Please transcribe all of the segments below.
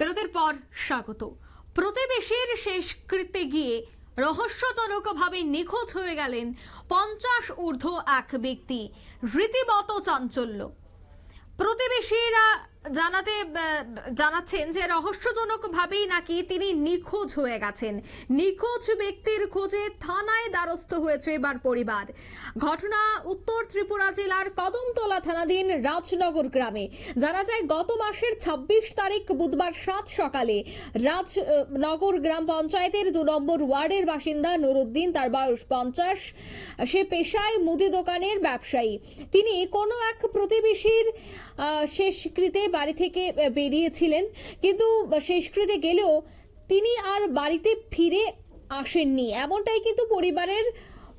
বিরতির পর স্বাগত। প্রতিবেশীর শেষকৃত্যে গিয়ে রহস্যজনকভাবে নিখোঁজ হয়ে গেলেন 50 ঊর্ধ্ব এক ব্যক্তি। রীতিমতো চাঞ্চল্য। প্রতিবেশীরা জানাচ্ছেন যে রহস্যজনকভাবেই নাকি তিনি নিখোঁজ হয়ে গেছেন। নিখোঁজ ব্যক্তির খোঁজে থানায় দ্বারস্থ হয়েছে এবার পরিবার। ঘটনা উত্তর ত্রিপুরা জেলার কদমতলা থানাধীন রাজনগর গ্রামে। জানা যায় গত মাসের 26 তারিখ বুধবার 7 সকালে রাজনগর গ্রাম পঞ্চায়েতের 2 নম্বর ওয়ার্ডের বাসিন্দা নুরুদ্দিন, তার বয়স 50। সে পেশায় মুদি দোকানের ব্যবসায়ী। তিনি কোনো এক প্রতিবেশীর শেষকৃত্যে বাড়ি থেকে বেরিয়েছিলেন, কিন্তু শেষকৃত্যে গেলেও তিনি আর বাড়িতে ফিরে আসেননি, এমনটাই কিন্তু পরিবারের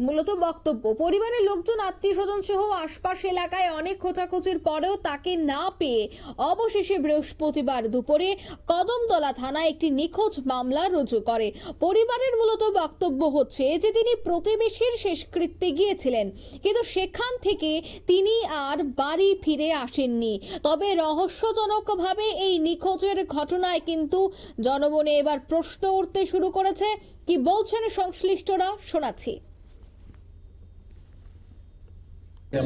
মূলত বক্তব্য। পরিবারের লোকজন, আত্মীয় স্বজন সহ আশপাশ এলাকায় অনেক খোঁজাখুঁজির পরেও তাকে না পেয়ে অবশেষে বৃহস্পতিবার দুপুরে কদমতলা থানায় একটি নিখোঁজ মামলা রুজু করে। পরিবারের মূলত বক্তব্য হচ্ছে যে তিনি প্রতিবেশীর শেষকৃত্যে গিয়েছিলেন, কিন্তু সেখান থেকে তিনি আর বাড়ি ফিরে আসেননি। তবে রহস্যজনকভাবে এই নিখোঁজের ঘটনায় কিন্তু জনমনে এবার প্রশ্ন উঠতে শুরু করেছে। কি বলছেন সংশ্লিষ্টরা, শোনাচ্ছি।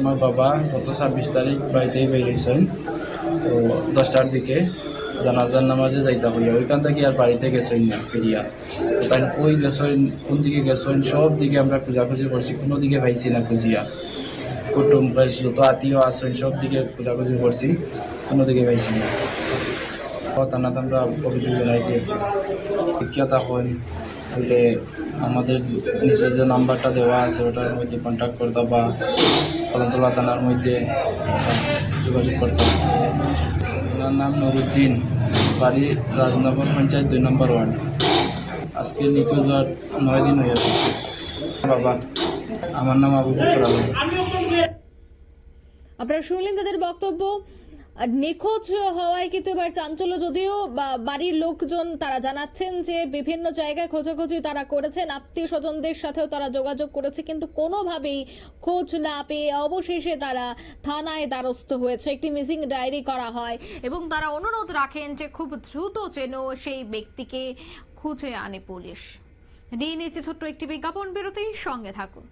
আমার বাবা গত 26 তারিখ বাড়িতেই বেরিয়েছেন, তো 10টার দিকে জানাজার নামাজে যাইতে হইয়া ওইখান থেকে আর বাড়িতে গেছেন না ফিরিয়া। তাই ওই গেছেন, কোন দিকে গেছেন, সব দিকে আমরা খোঁজাখুঁজি করছি, কোনো দিকে পাইছি না খুঁজিয়া। কুটুম পাইছিল তো, আত্মীয় আসেন, সব দিকে খোঁজাখুঁজি করছি, কোনো দিকে পাইছি না। থানা আমরা অভিযোগ জানাইছি শিক্ষাতা হন বলে আমাদের নিচে যে নাম্বারটা দেওয়া আছে ওটার মধ্যে কন্ট্যাক্ট করতাম বা কদমতলা থানার মধ্যে যোগাযোগ করতাম। ওনার নাম নুরুদ্দিন, বাড়ি রাজনগর পঞ্চায়েত 2 নম্বর ওয়ার্ড। আজকে নিখোঁজ হওয়ার 9 দিন হয়ে গেছে। বাবা, আমার নাম আবু বকর আলম। আপনারা শুনলেন তাদের বক্তব্য। নিখোঁজ হওয়ায় কিন্তু এবার চাঞ্চল্য, যদিও বাড়ির লোকজন তারা জানাচ্ছেন যে বিভিন্ন জায়গায় খোঁজাখুঁজি তারা করেছেন, আত্মীয় স্বজনদের সাথেও তারা যোগাযোগ করেছে, কিন্তু কোনোভাবেই খোঁজ না পেয়ে অবশেষে তারা থানায় দ্বারস্থ হয়েছে। একটি মিসিং ডায়েরি করা হয় এবং তারা অনুরোধ রাখেন যে খুব দ্রুত যেন সেই ব্যক্তিকে খুঁজে আনে পুলিশ। নিয়ে নিচ্ছে ছোট্ট একটি বিজ্ঞাপন বিরতি, সঙ্গে থাকুন।